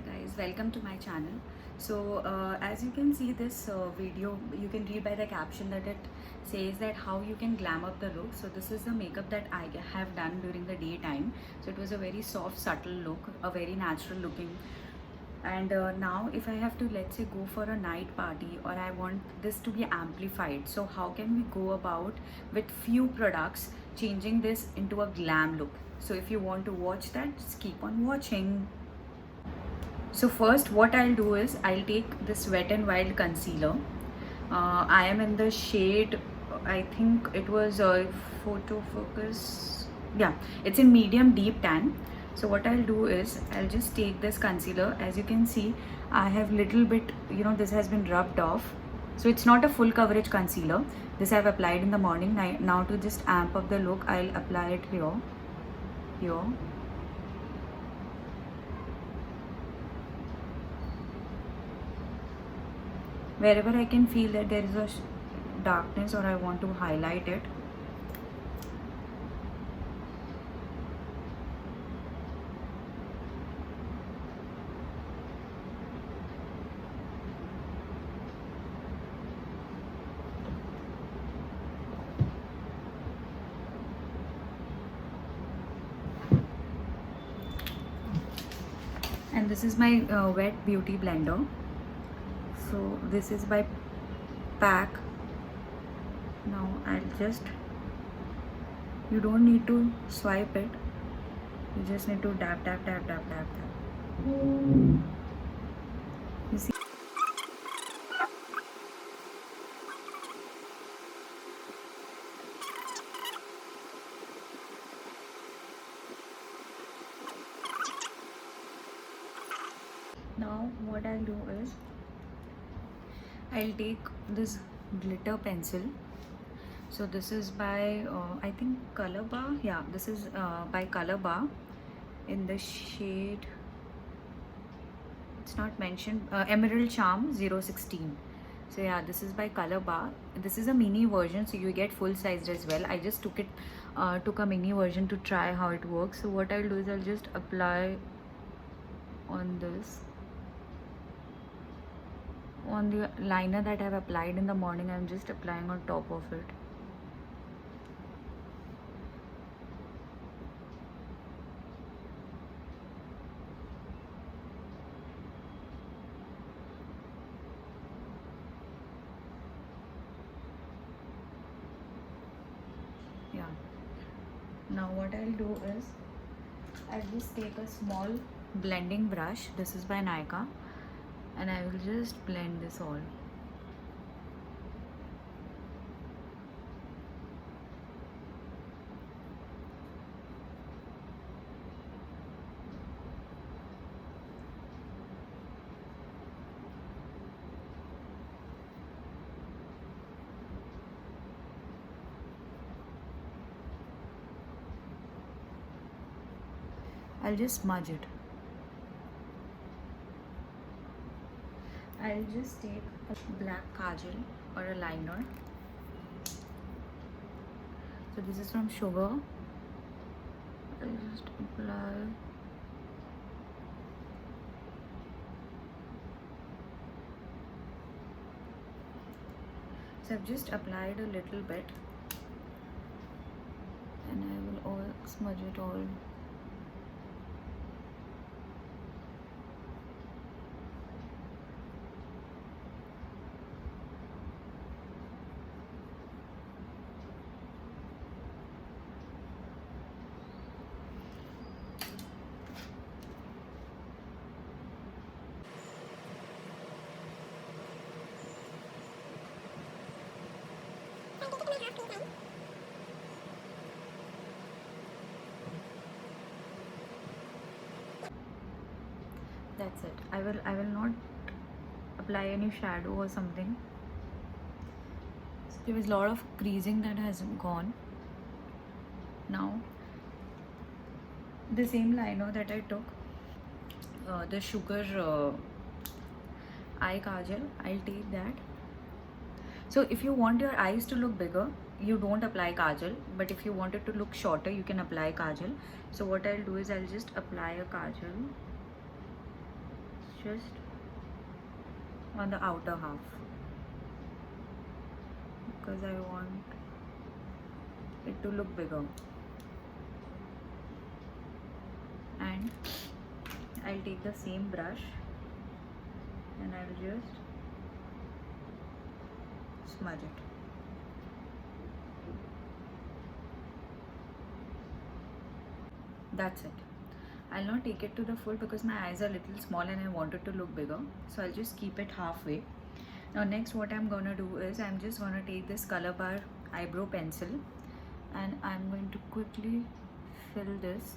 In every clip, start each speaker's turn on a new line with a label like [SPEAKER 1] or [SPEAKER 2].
[SPEAKER 1] guys, welcome to my channel. As you can see this video, you can read by the caption that it says that how you can glam up the look. So this is the makeup that I have done during the daytime. So it was a very soft, subtle look, a very natural looking. And now if I have to, let's say, go for a night party, or I want this to be amplified, so how can we go about with few products changing this into a glam look? So if you want to watch that, just keep on watching. So first what I'll do is I'll take this Wet n Wild concealer. I am in the shade, I think it was photo focus. Yeah, it's in medium deep tan. So what I'll do is I'll just take this concealer. As you can see, I have little bit, this has been rubbed off. So it's not a full coverage concealer. This I've applied in the morning. Now to just amp up the look, I'll apply it here. Wherever I can feel that there is a darkness or I want to highlight it. And this is my wet beauty blender. So this is by PAC. Now I'll just, you don't need to swipe it, you just need to dab. You see, now what I'll do is I'll take this glitter pencil. So this is by I think Color Bar. Yeah, this is by Color Bar in the shade, it's not mentioned, Emerald Charm 016. So yeah, this is by Color Bar. This is a mini version, so you get full sized as well. I just took a mini version to try how it works. So what I'll do is I'll just apply on this, on the liner that I've applied in the morning. I'm just applying on top of it. Yeah, now what I'll do is I'll just take a small blending brush. This is by Nykaa, and I will just blend this all. I'll just smudge it. I'll just take a black kajal or a liner. So this is from Sugar. I'll just apply. So I've just applied a little bit, and I will all smudge it all. That's it. I will not apply any shadow or something. So there was a lot of creasing that has gone. Now the same liner that I took, the Sugar eye kajal, I'll take that. So if you want your eyes to look bigger, you don't apply kajal, but if you want it to look shorter, you can apply kajal. So what I'll do is I'll just apply a kajal just on the outer half, because I want it to look bigger. And I'll take the same brush and I'll just smudge it. That's it. I'll not take it to the full because my eyes are a little small and I want it to look bigger. So I'll just keep it halfway. Now next what I'm gonna do is I'm just gonna take this Color Bar eyebrow pencil and I'm going to quickly fill this.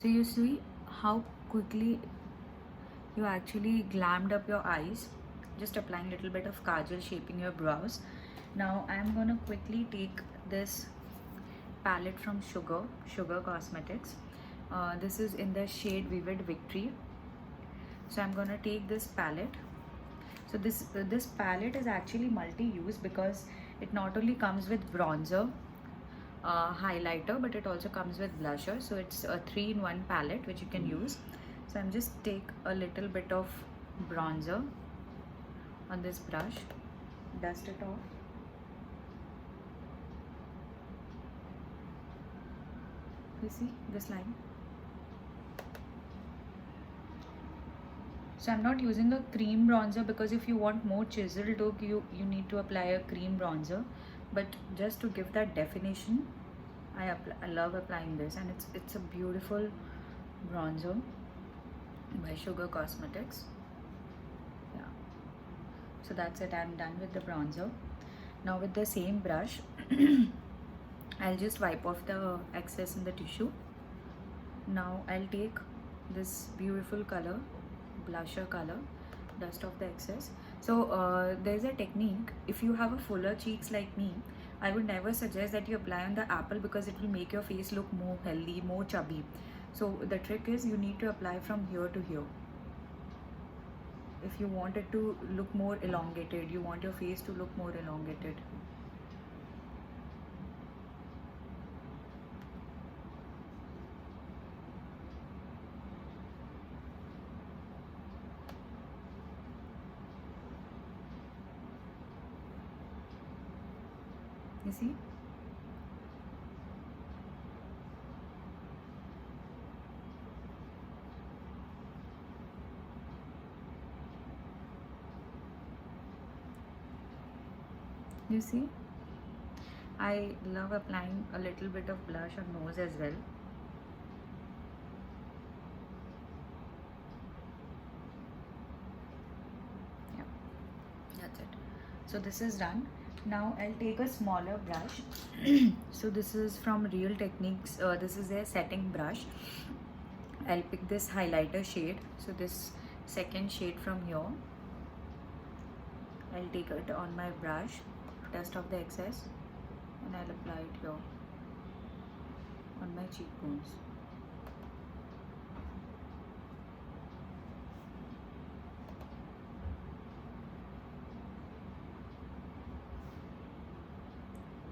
[SPEAKER 1] So you see how quickly you actually glammed up your eyes, just applying a little bit of kajal, shaping your brows. Now I'm gonna quickly take this palette from Sugar Cosmetics. This is in the shade Vivid Victory. So I'm gonna take this palette. So this palette is actually multi-use because it not only comes with bronzer, highlighter, but it also comes with blusher. So it's a 3-in-1 palette which you can use. So I'm just take a little bit of bronzer on this brush, dust it off. You see this line? So I'm not using a cream bronzer because if you want more chiseled look, you need to apply a cream bronzer. But just to give that definition, I love applying this, and it's a beautiful bronzer by Sugar Cosmetics. Yeah. So that's it. I'm done with the bronzer. Now with the same brush, I'll just wipe off the excess in the tissue. Now I'll take this beautiful color, blusher color, dust off the excess. So there's a technique. If you have a fuller cheeks like me, I would never suggest that you apply on the apple because it will make your face look more healthy, more chubby. So the trick is you need to apply from here to here. If you want it to look more elongated, you want your face to look more elongated. You see? You see? I love applying a little bit of blush on nose as well. Yeah, that's it. So this is done. Now I'll take a smaller brush. So this is from Real Techniques. This is a setting brush. I'll pick this highlighter shade. So this second shade from here. I'll take it on my brush, dust off the excess, and I'll apply it here on my cheekbones.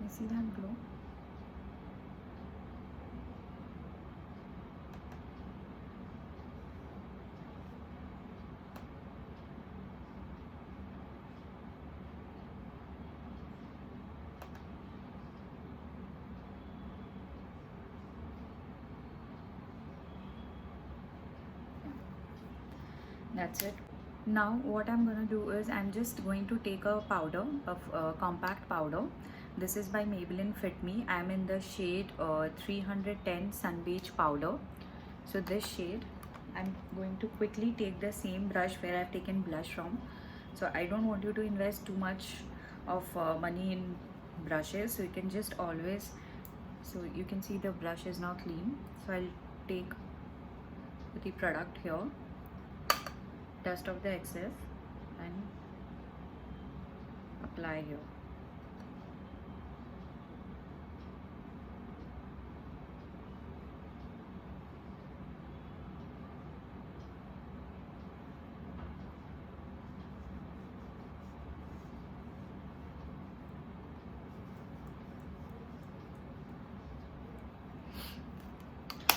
[SPEAKER 1] You see that glow? That's it. Now what I'm going to do is I'm just going to take a powder of compact powder. This is by Maybelline Fit Me. I'm in the shade 310 Sun Beige powder. So this shade, I'm going to quickly take the same brush where I've taken blush from. So I don't want you to invest too much of money in brushes. So you can just always, so you can see the brush is now clean. So I'll take the product here, dust off the excess and apply here.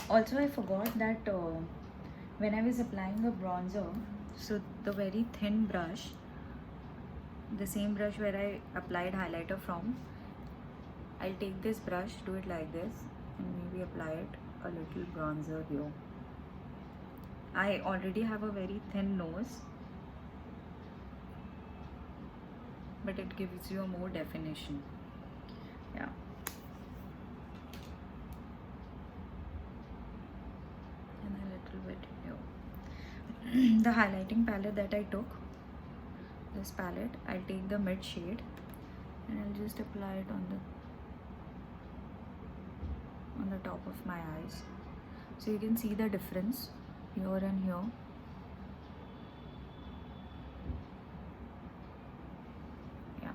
[SPEAKER 1] Also, I forgot that when I was applying a bronzer, so the very thin brush, the same brush where I applied highlighter from, I'll take this brush, do it like this, and maybe apply it a little bronzer here. I already have a very thin nose, but it gives you a more definition. Yeah. And a little bit here. The highlighting palette that I took, this palette, I'll take the mid shade and I'll just apply it on the top of my eyes, so you can see the difference here and here. Yeah.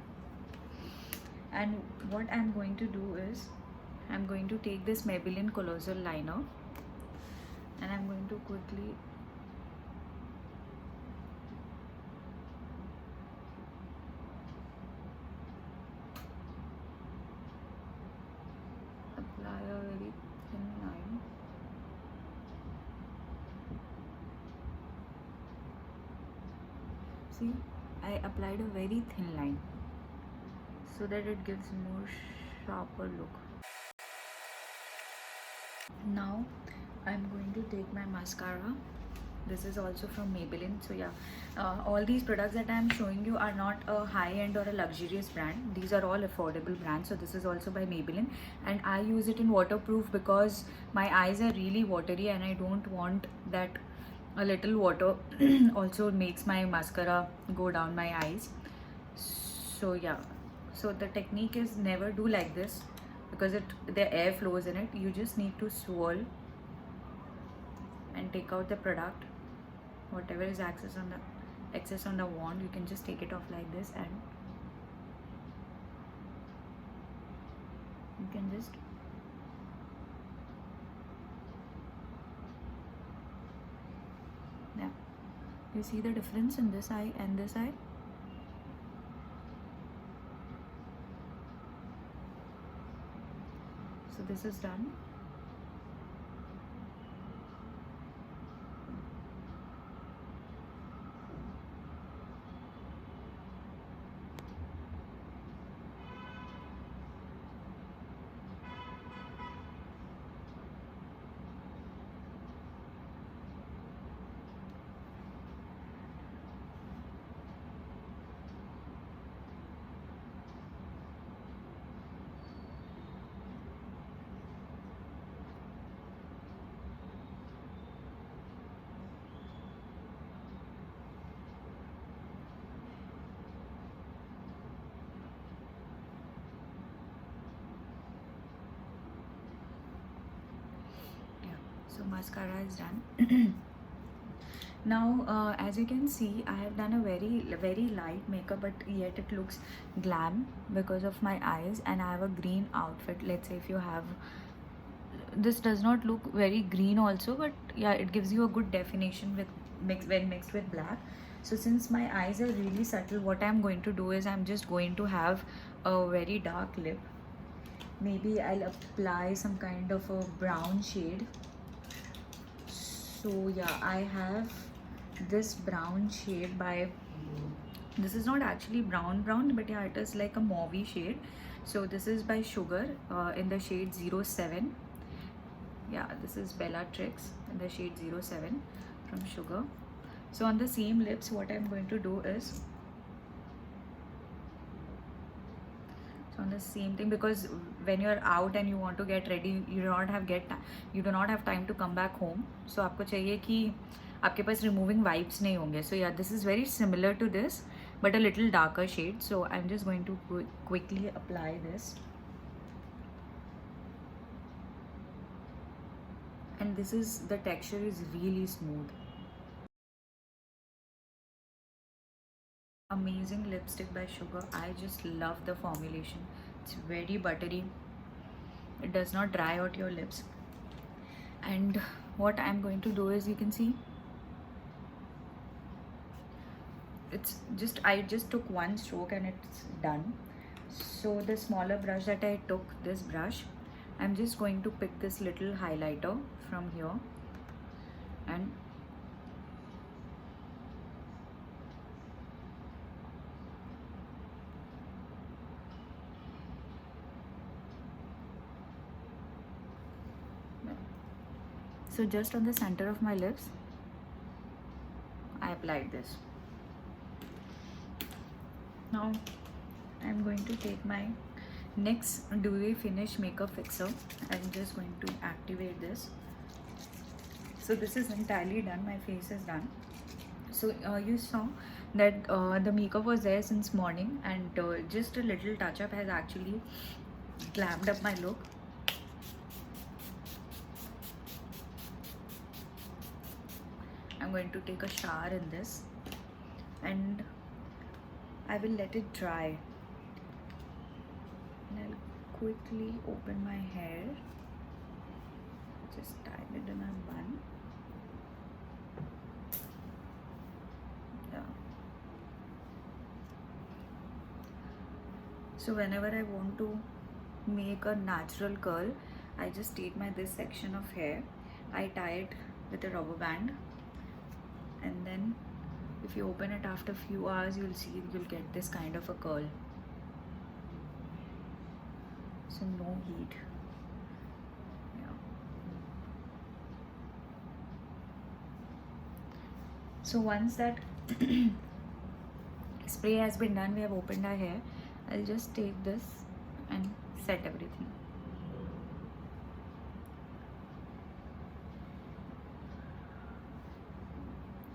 [SPEAKER 1] And what I'm going to do is I'm going to take this Maybelline Colossal liner and I'm going to quickly apply a very thin line. See, I applied a very thin line so that it gives more sharper look. Now I'm going to take my mascara. This is also from Maybelline. So yeah, all these products that I'm showing you are not a high-end or a luxurious brand. These are all affordable brands. So this is also by Maybelline, and I use it in waterproof because my eyes are really watery and I don't want that a little water also makes my mascara go down my eyes. So yeah, so the technique is never do like this because the air flows in it. You just need to swirl and take out the product, whatever is excess on the wand. You can just take it off like this and you can just yeah, you see the difference in this eye and this eye. So this is done. So mascara is done. Now as you can see, I have done a very light makeup, but yet it looks glam because of my eyes, and I have a green outfit. Let's say if you have, this does not look very green also, but yeah, it gives you a good definition with when mixed with black. So since my eyes are really subtle, what I'm going to do is I'm just going to have a very dark lip. Maybe I'll apply some kind of a brown shade. So yeah, I have this brown shade by, this is not actually brown, but yeah, it is like a mauvey shade. So this is by Sugar in the shade 07. Yeah, this is Bellatrix in the shade 07 from Sugar. So on the same lips, what I'm going to do is, so on the same thing, because when you're out and you want to get ready, you do not have time to come back home. So आपको चाहिए कि आपके पास removing wipes नहीं होंगे. So yeah, this is very similar to this, but a little darker shade. So I'm just going to quickly apply this. And this is, the texture is really smooth. Amazing lipstick by Sugar. I just love the formulation. It's very buttery. It does not dry out your lips. And what I'm going to do is, you can see, it's just, I just took one stroke and it's done. So the smaller brush that I took, this brush, I'm just going to pick this little highlighter from here and so just on the center of my lips I applied this. Now I'm going to take my NYX Dewy Finish Makeup Fixer. I'm just going to activate this. So this is entirely done, my face is done. So you saw that the makeup was there since morning, and just a little touch up has actually glammed up my look. I'm going to take a shower in this and I will let it dry. And I'll quickly open my hair, just tie it in a bun. Yeah. So whenever I want to make a natural curl, I just take this section of hair, I tie it with a rubber band, and then if you open it after a few hours, you'll see you'll get this kind of a curl. So no heat. Yeah. So once that spray has been done, we have opened our hair, I'll just take this and set everything.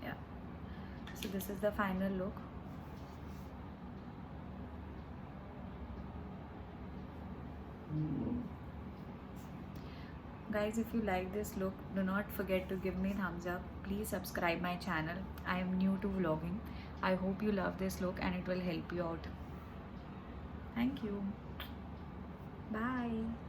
[SPEAKER 1] Yeah. So this is the final look. Guys, if you like this look, do not forget to give me thumbs up. Please subscribe my channel. I am new to vlogging. I hope you love this look and it will help you out. Thank you. Bye.